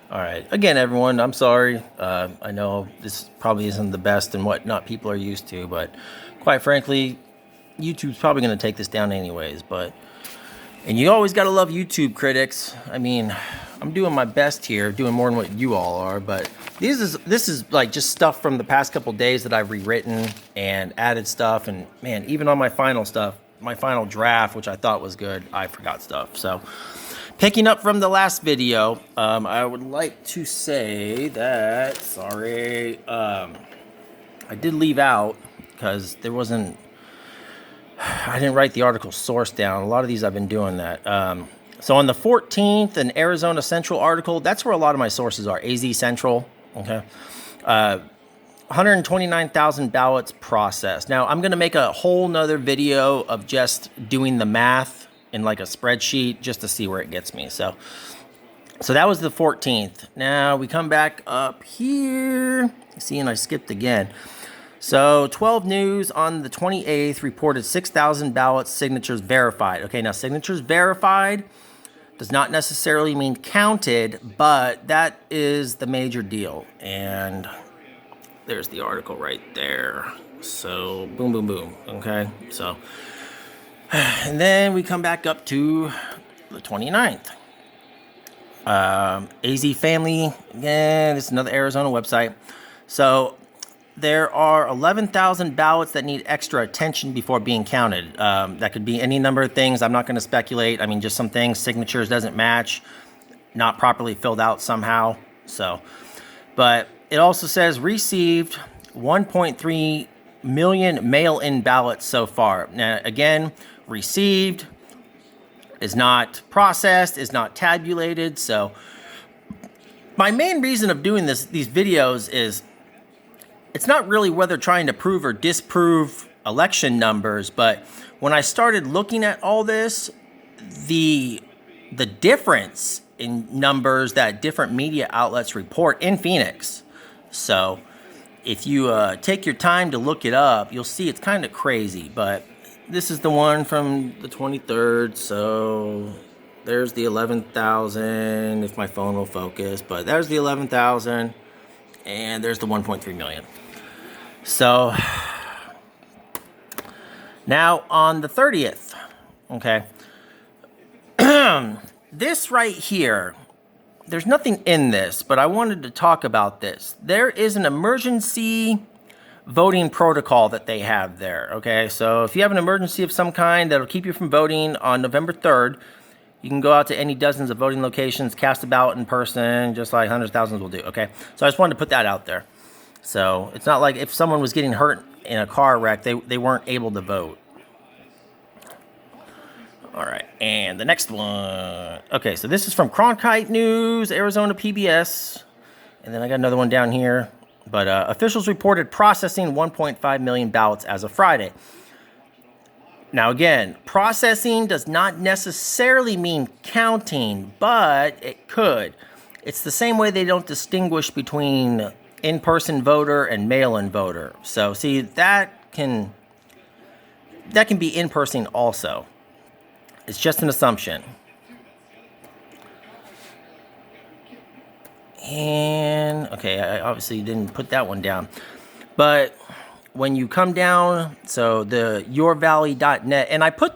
All right. Again, everyone, I'm sorry. I know this probably isn't the best and whatnot people are used to, but quite frankly, YouTube's probably going to take this down anyways. And you always got to love YouTube critics. I mean, I'm doing my best here, doing more than what you all are, but this is like just stuff from the past couple days that I've rewritten and added stuff. And man, even on my final stuff, my final draft, which I thought was good, I forgot stuff. So picking up from the last video, I would like to say that, sorry, I did leave out because there wasn't, I didn't write the article source down. A lot of these I've been doing that. So on the 14th, an Arizona Central article, that's where a lot of my sources are, AZ Central, okay? 129,000 ballots processed. Now, I'm going to make a whole nother video of just doing the math in like a spreadsheet just to see where it gets me. So that was the 14th. Now we come back up here. See, and I skipped again. So 12 News on the 28th reported 6,000 ballots, signatures verified. Okay, now signatures verified does not necessarily mean counted, but that is the major deal. And there's the article right there. So boom, boom, boom. Okay, so and then we come back up to the 29th. AZ Family, again, this is another Arizona website. So there are 11,000 ballots that need extra attention before being counted. That could be any number of things. I'm not going to speculate. I mean, just some things. Signatures doesn't match, not properly filled out somehow. So, but it also says received 1.3 million mail-in ballots so far. Now, again, received is not processed, is not tabulated. So my main reason of doing these videos is it's not really whether trying to prove or disprove election numbers, but when I started looking at all this, the difference in numbers that different media outlets report in Phoenix. So if you take your time to look it up, you'll see it's kind of crazy, but this is the one from the 23rd, so there's the 11,000, if my phone will focus, but there's the 11,000, and there's the 1.3 million. So now on the 30th, okay, this right here, there's nothing in this, but I wanted to talk about this. There is an emergency voting protocol that they have there, okay? So if you have an emergency of some kind that'll keep you from voting on November 3rd, you can go out to any dozens of voting locations, cast a ballot in person, just like hundreds of thousands will do, okay? So I just wanted to put that out there. So it's not like if someone was getting hurt in a car wreck, they weren't able to vote. All right, and the next one. Okay, so this is from Cronkite News, Arizona PBS. And then I got another one down here. But officials reported processing 1.5 million ballots as of Friday. Now again, processing does not necessarily mean counting, but it could. It's the same way they don't distinguish between in-person voter and mail-in voter. So see, that can be in-person also. It's just an assumption. And okay, I obviously didn't put that one down, but when you come down, so the yourvalley.net, and I put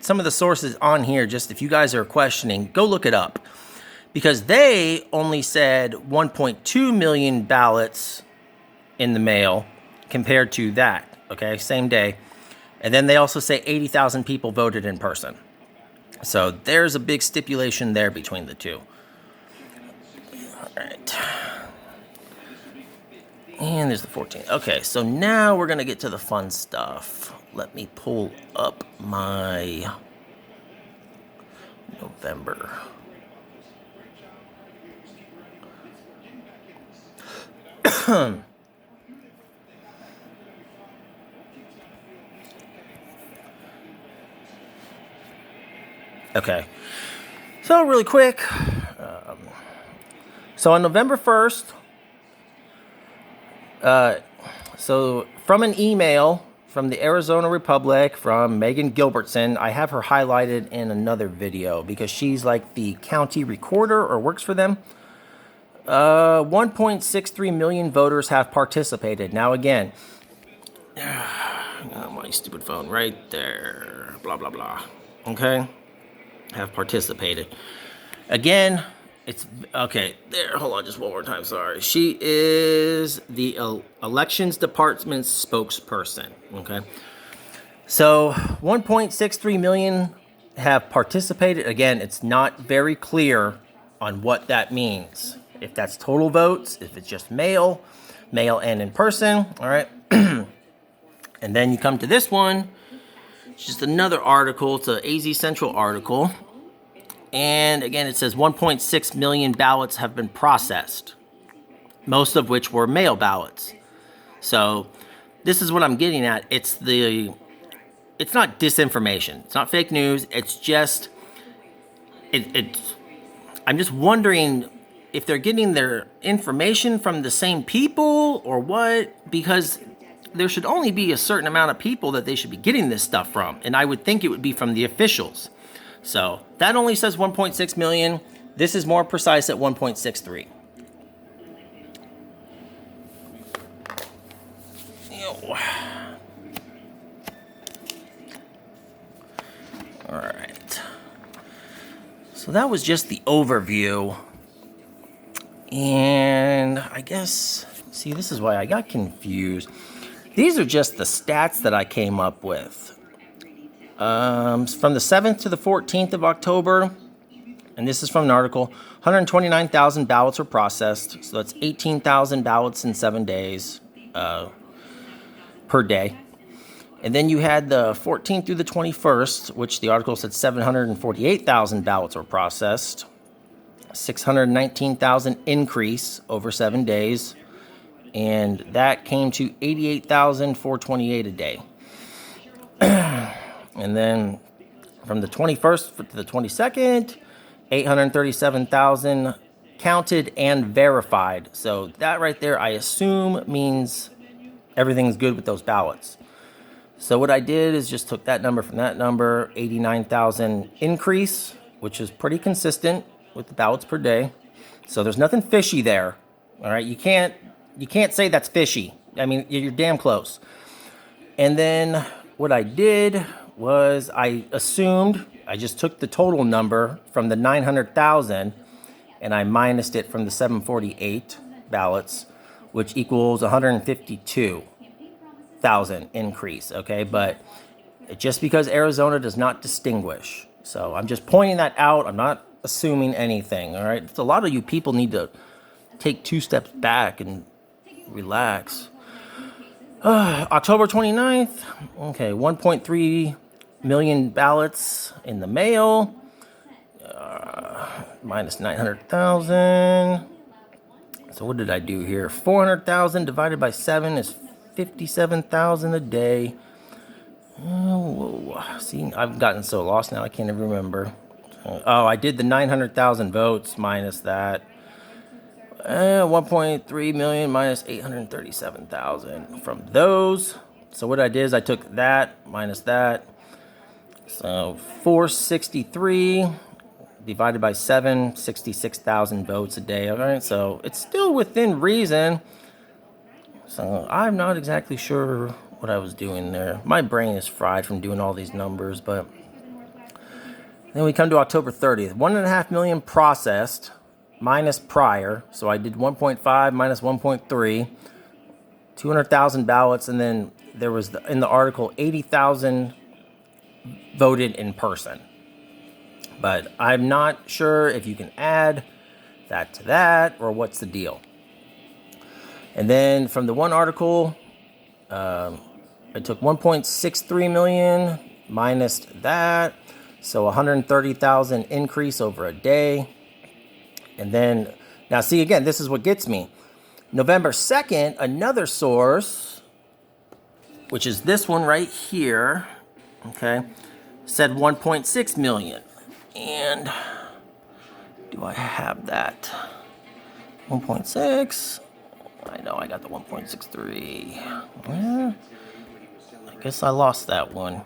some of the sources on here just if you guys are questioning, go look it up, because they only said 1.2 million ballots in the mail compared to that, okay, same day. And then they also say 80,000 people voted in person. So there's a big stipulation there between the two. All right. And there's the 14th. Okay, so now we're going to get to the fun stuff. Let me pull up my November. Okay, so really quick. So on November 1st, so from an email from the Arizona Republic from Megan Gilbertson, I have her highlighted in another video because she's like the county recorder or works for them. 1.63 million voters have participated. Now again, my stupid phone right there, blah, blah, blah. Okay, have participated. Again, it's, okay, there, hold on just one more time, sorry. She is the elections department's spokesperson, okay? So 1.63 million have participated. Again, it's not very clear on what that means. If that's total votes, if it's just mail and in person, all right? And then you come to this one, it's just another article. It's an AZ Central article. And again, it says 1.6 million ballots have been processed, most of which were mail ballots. So this is what I'm getting at. It's not disinformation. It's not fake news. It's just, I'm just wondering if they're getting their information from the same people or what, because there should only be a certain amount of people that they should be getting this stuff from. And I would think it would be from the officials. So that only says 1.6 million. This is more precise at 1.63. All right. So that was just the overview. And I guess, see, this is why I got confused. These are just the stats that I came up with. From the 7th to the 14th of October, and this is from an article, 129,000 ballots were processed. So that's 18,000 ballots in 7 days per day. And then you had the 14th through the 21st, which the article said 748,000 ballots were processed. 619,000 increase over 7 days. And that came to 88,428 a day. And then from the 21st to the 22nd, 837,000 counted and verified. So that right there, I assume, means everything's good with those ballots. So what I did is just took that number from that number, 89,000 increase, which is pretty consistent with the ballots per day. So there's nothing fishy there. All right, you can't say that's fishy. I mean, you're damn close. And then what I did was I just took the total number from the 900,000 and I minused it from the 748 ballots, which equals 152,000 increase, okay? But just because Arizona does not distinguish. So I'm just pointing that out. I'm not assuming anything, all right? A lot of you people need to take 2 steps back and relax. October 29th, okay, 1.3 million ballots in the mail, minus 900,000. So what did I do here? 400,000 divided by 7 is 57,000 a day. Oh, see, I've gotten so lost now I can't even remember. Oh, I did the 900,000 votes minus that. 1.3 million minus 837,000 from those. So what I did is I took that minus that. So 463 divided by 7, 66,000 votes a day. All right, so it's still within reason. So I'm not exactly sure what I was doing there. My brain is fried from doing all these numbers, but then we come to October 30th. 1.5 million processed minus prior. So I did 1.5 minus 1.3, 200,000 ballots, and then there was in the article 80,000 voted in person. But I'm not sure if you can add that to that or what's the deal. And then from the one article, I took 1.63 million minus that, so 130,000 increase over a day. And then, now see again, this is what gets me. November 2nd, another source, which is this one right here, okay, said 1.6 million. And do I have that? 1.6. I know I got the 1.63. I guess I lost that one.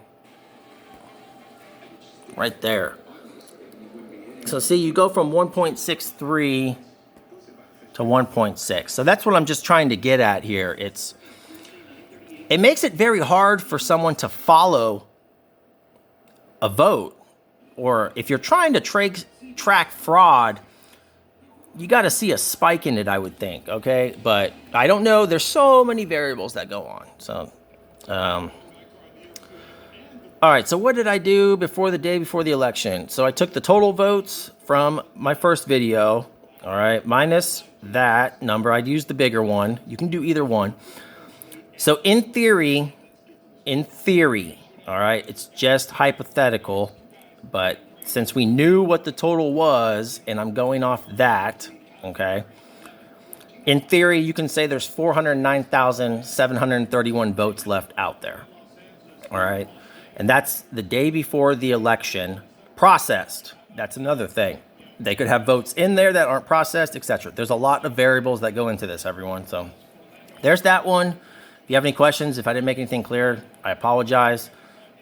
Right there. So see, you go from 1.63 to 1.6. So that's what I'm just trying to get at here. It makes it very hard for someone to follow a vote, or if you're trying to track fraud, you got to see a spike in it, I would think. Okay, but I don't know. There's so many variables that go on. So, all right. So what did I do before the day before the election? So I took the total votes from my first video. All right, minus that number. I'd use the bigger one. You can do either one. So in theory, all right, it's just hypothetical, but since we knew what the total was, and I'm going off that, okay, in theory, you can say there's 409,731 votes left out there, all right? And that's the day before the election processed. That's another thing. They could have votes in there that aren't processed, etc. There's a lot of variables that go into this, everyone. So there's that one. If you have any questions, if I didn't make anything clear, I apologize.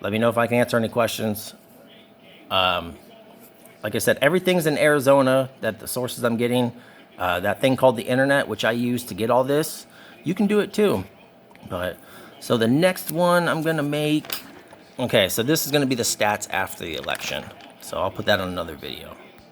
Let me know if I can answer any questions. Like I said, everything's in Arizona, that the sources I'm getting, that thing called the internet, which I use to get all this, you can do it too. But so the next one I'm going to make, okay, so this is going to be the stats after the election. So I'll put that on another video.